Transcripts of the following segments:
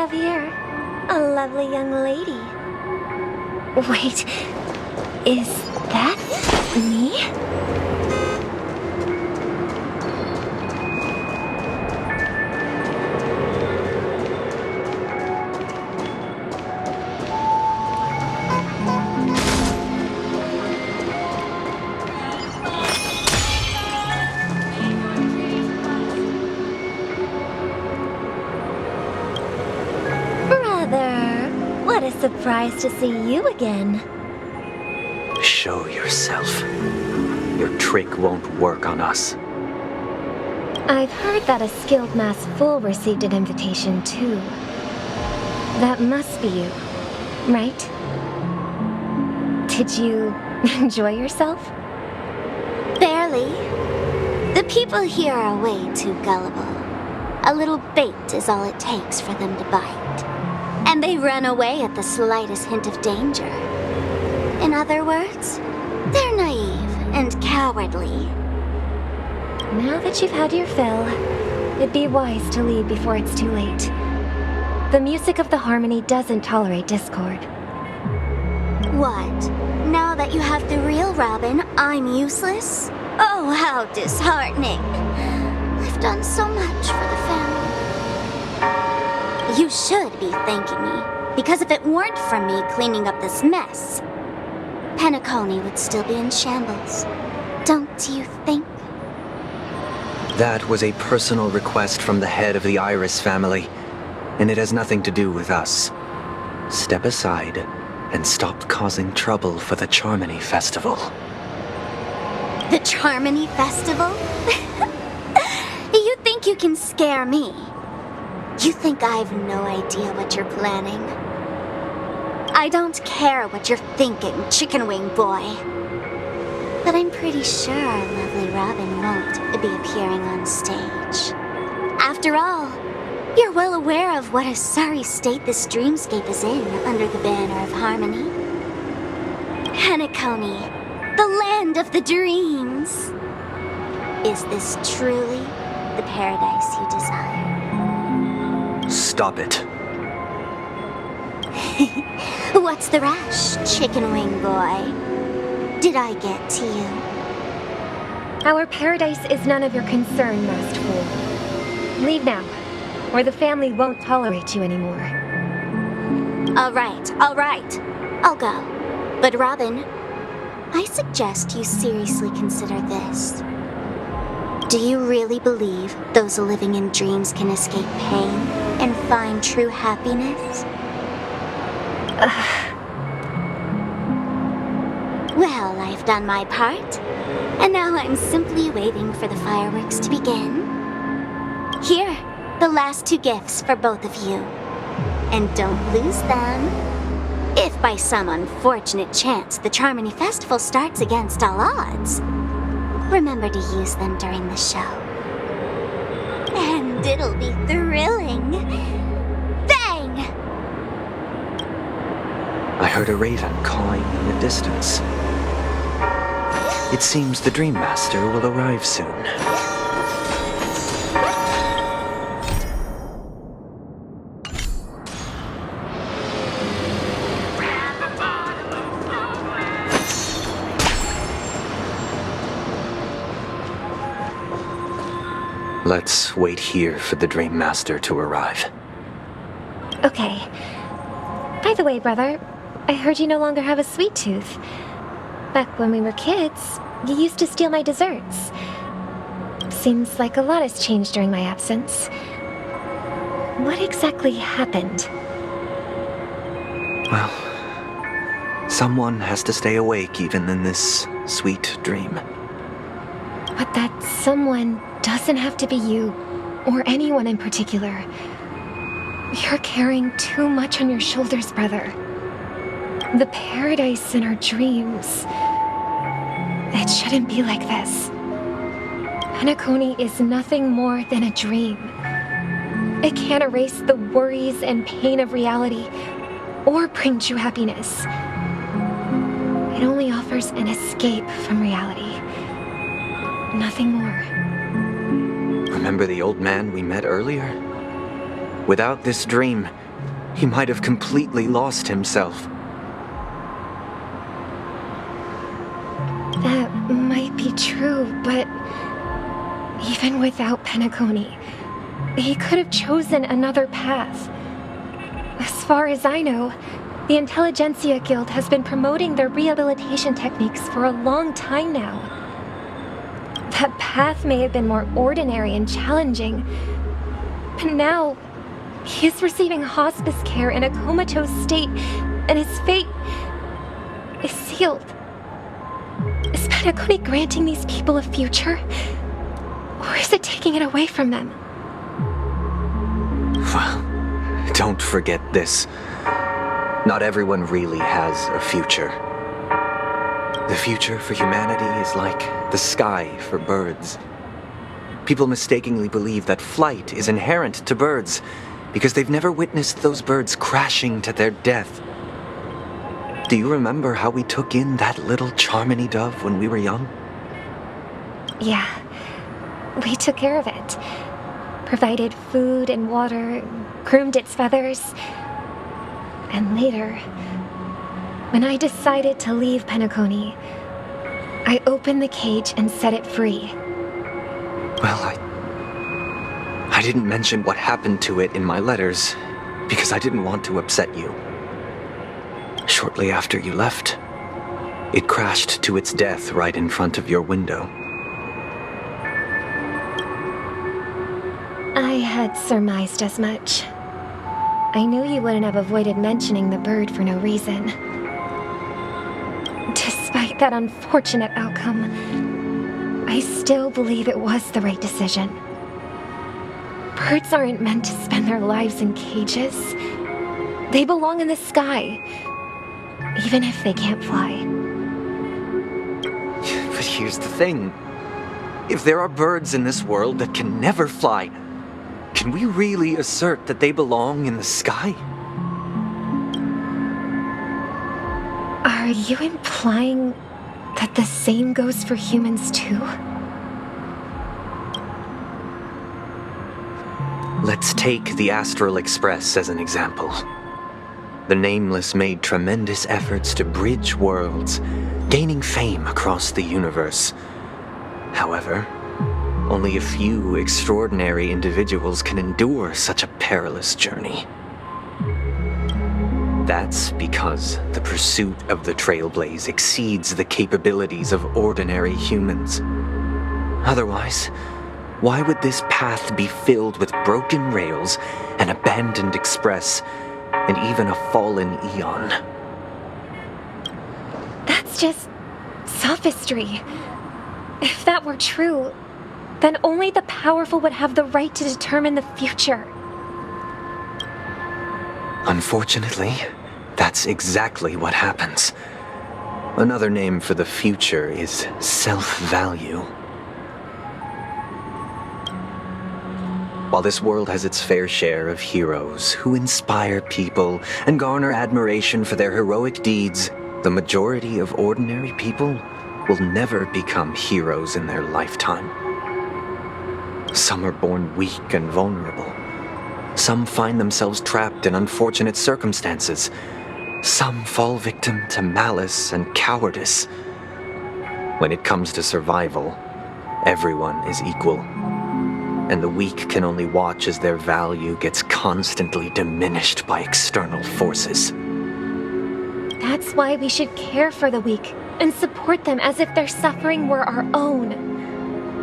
have here? A lovely young lady. Wait, is that me? What a surprise to see you again. Show yourself. Your trick won't work on us. I've heard that a skilled mass fool received an invitation too. That must be you, right? Did you enjoy yourself? Barely. The people here are way too gullible. A little bait is all it takes for them to bite. And they run away at the slightest hint of danger. In other words, they're naive and cowardly. Now that you've had your fill, it'd be wise to leave before it's too late. The music of the harmony doesn't tolerate discord. What? Now that you have the real Robin, I'm useless? Oh, how disheartening. I've done so much for the family. You should be thanking me, because if it weren't for me cleaning up this mess, Penacony would still be in shambles. Don't you think? That was a personal request from the head of the Iris family, and it has nothing to do with us. Step aside and stop causing trouble for the Charmony Festival. The Charmony Festival? You think you can scare me? You think I've no idea what you're planning? I don't care what you're thinking, Chicken Wing Boy. But I'm pretty sure our lovely Robin won't be appearing on stage. After all, you're well aware of what a sorry state this dreamscape is in under the banner of harmony. Penacony, the land of the dreams. Is this truly the paradise you desire? Stop it. What's the rush, Chicken Wing Boy? Did I get to you? Our paradise is none of your concern, Masked Fool. Leave now, or the family won't tolerate you anymore. All right. I'll go. But Robin, I suggest you seriously consider this. Do you really believe those living in dreams can escape pain and find true happiness? Well, I've done my part, and now I'm simply waiting for the fireworks to begin. Here, the last 2 gifts for both of you. And don't lose them. If by some unfortunate chance the Charmony Festival starts against all odds, remember to use them during the show. And it'll be thrilling. Bang! I heard a raven cawing in the distance. It seems the Dream Master will arrive soon. Let's wait here for the Dream Master to arrive. Okay. By the way, brother, I heard you no longer have a sweet tooth. Back when we were kids, you used to steal my desserts. Seems like a lot has changed during my absence. What exactly happened? Well, someone has to stay awake even in this sweet dream. But that someone doesn't have to be you, or anyone in particular. You're carrying too much on your shoulders, brother. The paradise in our dreams. It shouldn't be like this. Penacony is nothing more than a dream. It can't erase the worries and pain of reality, or bring true happiness. It only offers an escape from reality. Nothing more. Remember the old man we met earlier? Without this dream, he might have completely lost himself. That might be true, but even without Penacony, he could have chosen another path. As far as I know, the Intelligentsia Guild has been promoting their rehabilitation techniques for a long time now. That path may have been more ordinary and challenging, but now he is receiving hospice care in a comatose state, and his fate is sealed. Is Penacony granting these people a future? Or is it taking it away from them? Well, don't forget this. Not everyone really has a future. The future for humanity is like the sky for birds. People mistakenly believe that flight is inherent to birds because they've never witnessed those birds crashing to their death. Do you remember how we took in that little Charmony dove when we were young? Yeah, we took care of it. Provided food and water, groomed its feathers. And later, when I decided to leave Penacony, I opened the cage and set it free. Well, I didn't mention what happened to it in my letters because I didn't want to upset you. Shortly after you left, it crashed to its death right in front of your window. I had surmised as much. I knew you wouldn't have avoided mentioning the bird for no reason. Despite that unfortunate outcome, I still believe it was the right decision. Birds aren't meant to spend their lives in cages. They belong in the sky, even if they can't fly. But here's the thing. If there are birds in this world that can never fly, can we really assert that they belong in the sky? Are you implying that the same goes for humans too? Let's take the Astral Express as an example. The Nameless made tremendous efforts to bridge worlds, gaining fame across the universe. However, only a few extraordinary individuals can endure such a perilous journey. That's because the pursuit of the Trailblaze exceeds the capabilities of ordinary humans. Otherwise, why would this path be filled with broken rails, an abandoned express, and even a fallen Eon? That's just sophistry. If that were true, then only the powerful would have the right to determine the future. Unfortunately, that's exactly what happens. Another name for the future is self-value. While this world has its fair share of heroes who inspire people and garner admiration for their heroic deeds, the majority of ordinary people will never become heroes in their lifetime. Some are born weak and vulnerable. Some find themselves trapped in unfortunate circumstances. Some fall victim to malice and cowardice. When it comes to survival, everyone is equal. And the weak can only watch as their value gets constantly diminished by external forces. That's why we should care for the weak and support them as if their suffering were our own.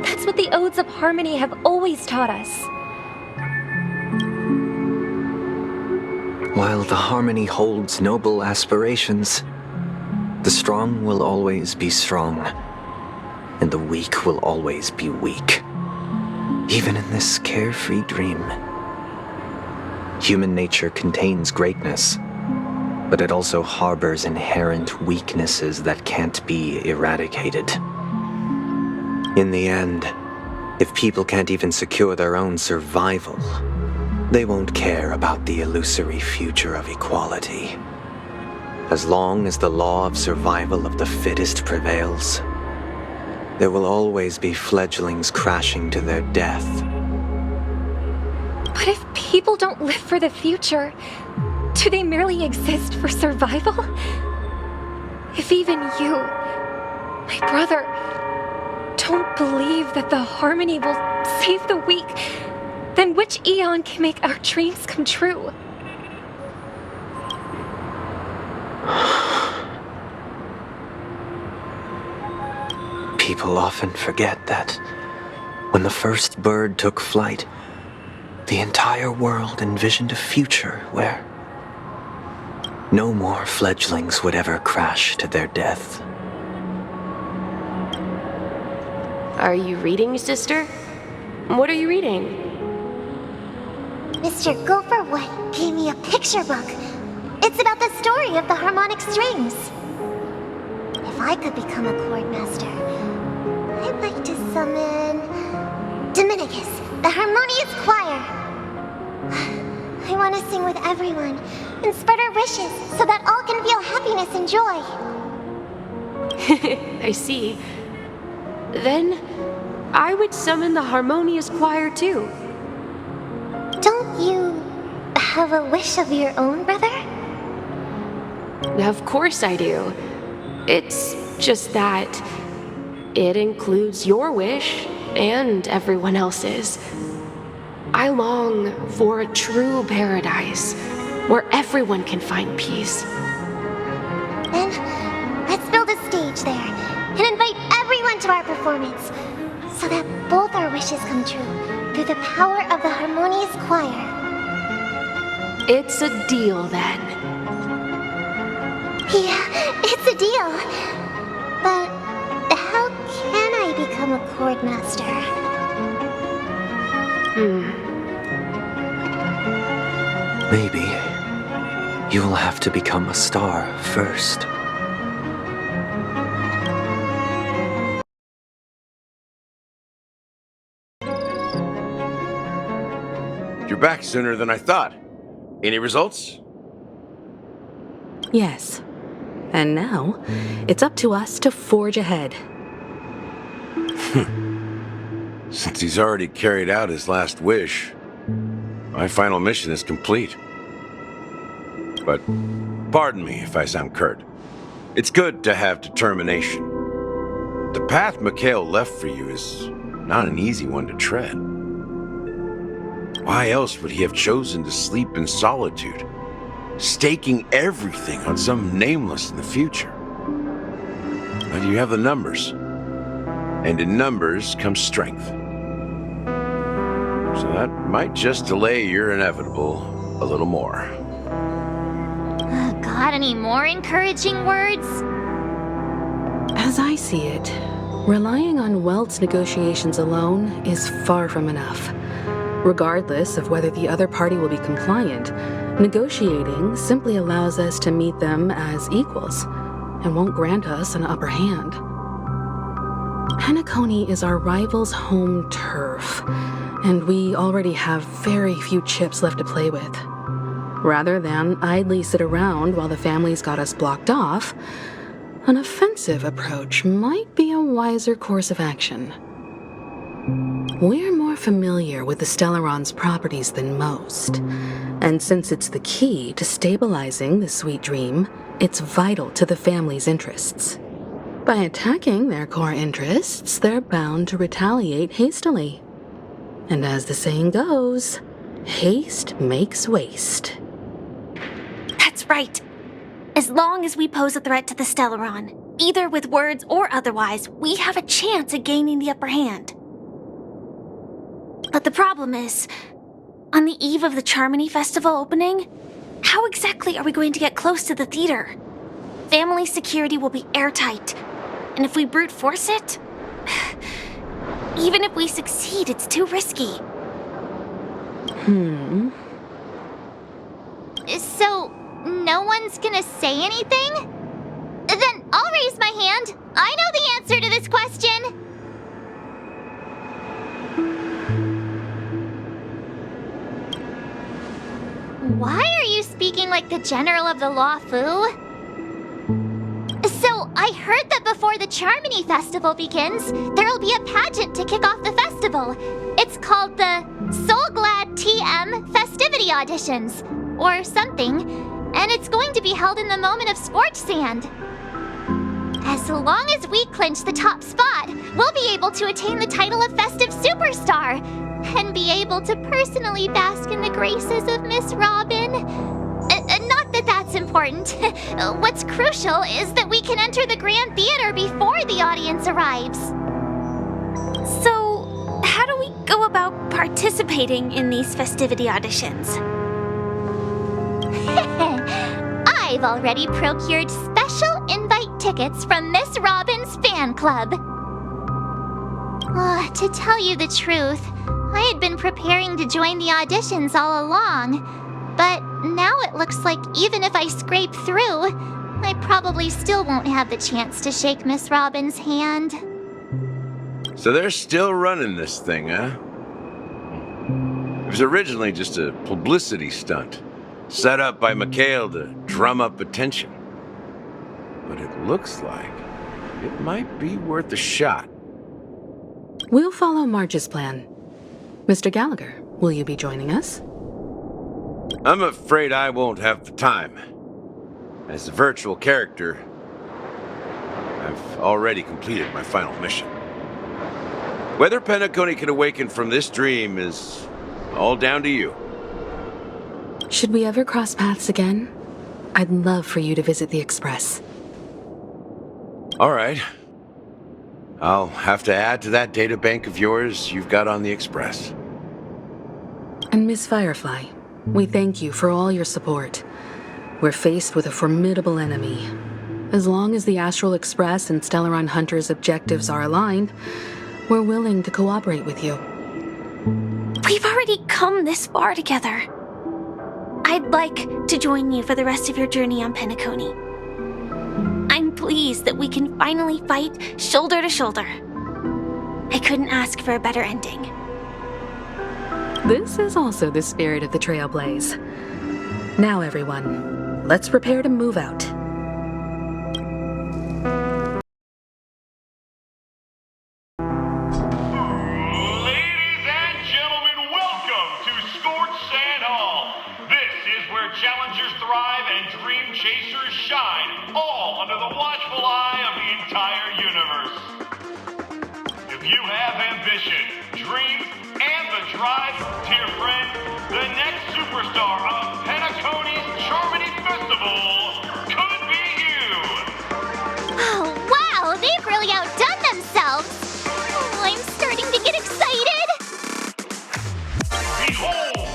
That's what the Odes of Harmony have always taught us. While the Harmony holds noble aspirations, the strong will always be strong, and the weak will always be weak. Even in this carefree dream. Human nature contains greatness, but it also harbors inherent weaknesses that can't be eradicated. In the end, if people can't even secure their own survival, they won't care about the illusory future of equality. As long as the law of survival of the fittest prevails, there will always be fledglings crashing to their death. But if people don't live for the future, Do they merely exist for survival? If even you, my brother, don't believe that the harmony will save the weak, then which Aeon can make our dreams come true? People often forget that when the first bird took flight, the entire world envisioned a future where no more fledglings would ever crash to their death. Are you reading, sister? What are you reading? Mr. Gopherwood gave me a picture book. It's about the story of the harmonic strings. If I could become a chord master, I'd like to summon Dominicus, the harmonious choir. I want to sing with everyone and spread our wishes so that all can feel happiness and joy. I see. Then, I would summon the harmonious choir too. Don't you have a wish of your own, brother? Of course I do. It's just that it includes your wish and everyone else's. I long for a true paradise where everyone can find peace. Then, let's build a stage there and invite everyone to our performance so that both our wishes come true through the power of the harmonious choir. It's a deal then. Yeah, it's a deal. But how can I become a chord master? Maybe you will have to become a star first. You're back sooner than I thought. Any results? Yes. And now, it's up to us to forge ahead. Since he's already carried out his last wish, my final mission is complete. But pardon me if I sound curt. It's good to have determination. The path Mikhail left for you is not an easy one to tread. Why else would he have chosen to sleep in solitude, staking everything on some nameless in the future? But you have the numbers, and in numbers comes strength. So that might just delay your inevitable a little more. Got any more encouraging words? As I see it, relying on Welt's negotiations alone is far from enough. Regardless of whether the other party will be compliant, negotiating simply allows us to meet them as equals and won't grant us an upper hand. Penacony is our rival's home turf, and we already have very few chips left to play with. Rather than idly sit around while the family's got us blocked off, an offensive approach might be a wiser course of action. We're more familiar with the Stellaron's properties than most, and since it's the key to stabilizing the Sweet Dream, it's vital to the family's interests. By attacking their core interests, they're bound to retaliate hastily. And as the saying goes, haste makes waste. That's right. As long as we pose a threat to the Stellaron, either with words or otherwise, we have a chance at gaining the upper hand. But the problem is, on the eve of the Charmony Festival opening, how exactly are we going to get close to the theater? Family security will be airtight, and if we brute force it, even if we succeed, it's too risky. So, no one's gonna say anything? Then I'll raise my hand. I know the answer to this question. Why are you speaking like the General of the Luofu? So, I heard that before the Charmony Festival begins, there'll be a pageant to kick off the festival. It's called the Soul Glad TM Festivity Auditions, or something. and it's going to be held in the moment of Scorch Sand. As long as we clinch the top spot, we'll be able to attain the title of Festive Superstar and be able to personally bask in the graces of Miss Robin. Not that that's important. What's crucial is that we can enter the Grand Theater before the audience arrives. So, how do we go about participating in these festivity auditions? I've already procured special invite tickets from Miss Robin's fan club. To tell you the truth, I had been preparing to join the auditions all along, but now it looks like even if I scrape through, I probably still won't have the chance to shake Miss Robin's hand. So they're still running this thing, huh? It was originally just a publicity stunt, set up by Mikhail to drum up attention. But it looks like it might be worth a shot. We'll follow Marge's plan. Mr. Gallagher, will you be joining us? I'm afraid I won't have the time. As a virtual character, I've already completed my final mission. Whether Penacony can awaken from this dream is all down to you. Should we ever cross paths again? I'd love for you to visit the Express. All right. I'll have to add to that data bank of yours you've got on the Express. And Miss Firefly, we thank you for all your support. We're faced with a formidable enemy. As long as the Astral Express and Stellaron Hunter's objectives are aligned, we're willing to cooperate with you. We've already come this far together. I'd like to join you for the rest of your journey on Penacony. I'm pleased that we can finally fight shoulder to shoulder. I couldn't ask for a better ending. This is also the spirit of the Trailblaze. Now, everyone, let's prepare to move out. Ladies and gentlemen, welcome to Scorch Sand Hall. This is where challengers thrive and dream chasers shine, all under the watchful eye of the entire universe. If you have ambition, dreams, and the drive, dear friend, the next superstar of Penacony's Charmony Festival could be you. Oh, wow, they've really outdone themselves. Oh, I'm starting to get excited. Behold,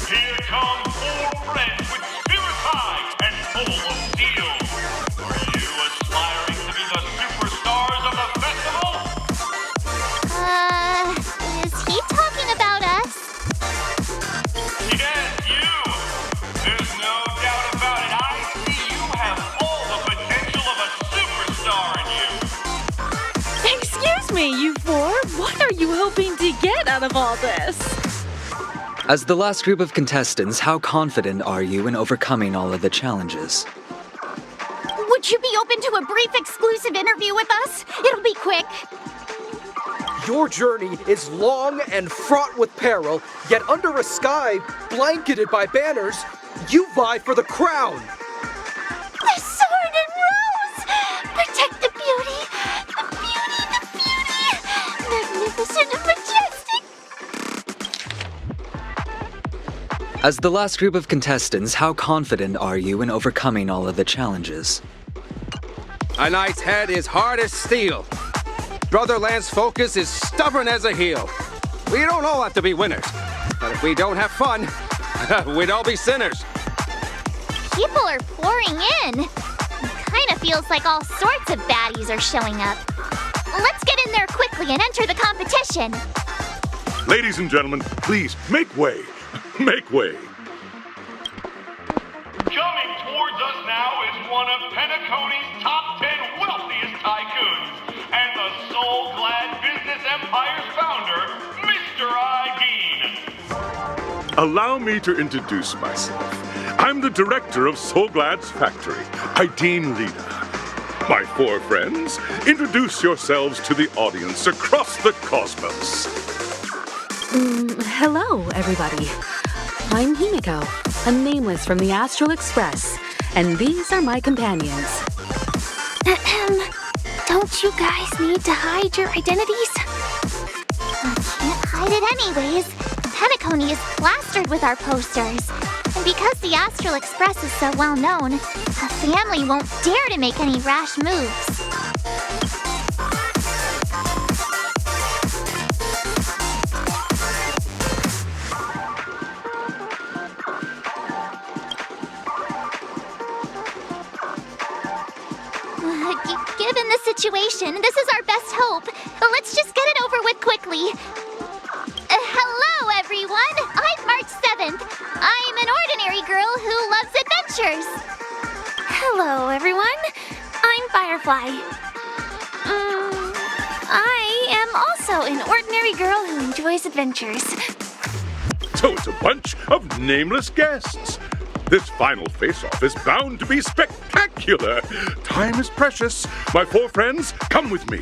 here come 4 friends with spirits high and full of steel. Are you aspiring to be the superstars of the festival? Is he talking about us? Yes, you! There's no doubt about it. I see you have all the potential of a superstar in you. Excuse me, you four. What are you hoping to get out of all this? As the last group of contestants, how confident are you in overcoming all of the challenges? Would you be open to a brief exclusive interview with us? It'll be quick. Your journey is long and fraught with peril, yet under a sky blanketed by banners, you vie for the crown. The sword and rose! Protect the beauty! The beauty! The beauty! Magnificent and majestic! As the last group of contestants, how confident are you in overcoming all of the challenges? A knight's head is hard as steel. Brotherland's focus is stubborn as a heel. We don't all have to be winners, but if we don't have fun, we'd all be sinners. People are pouring in. It kind of feels like all sorts of baddies are showing up. Let's get in there quickly and enter the competition. Ladies and gentlemen, please make way. Make way. Coming towards us now is one of Penacony's top 10 wealthiest tycoons and the soul-glad business empire's founder, Mr. Ideen. Allow me to introduce myself. I'm the director of Soulglad's factory, Ideen Lida. My 4 friends, introduce yourselves to the audience across the cosmos. Hello, everybody. I'm Himiko, a nameless from the Astral Express, and these are my companions. Don't you guys need to hide your identities? Can't hide it anyways. Penacony is plastered with our posters. And because the Astral Express is so well known, the family won't dare to make any rash moves. Given the situation, this is our best hope. Let's just get it over with quickly. Hello, everyone. I'm March 7th. I'm an ordinary girl who loves adventures. Hello, everyone. I'm Firefly. I am also an ordinary girl who enjoys adventures. So it's a bunch of nameless guests. This final face-off is bound to be spectacular. Time is precious. My four friends, come with me.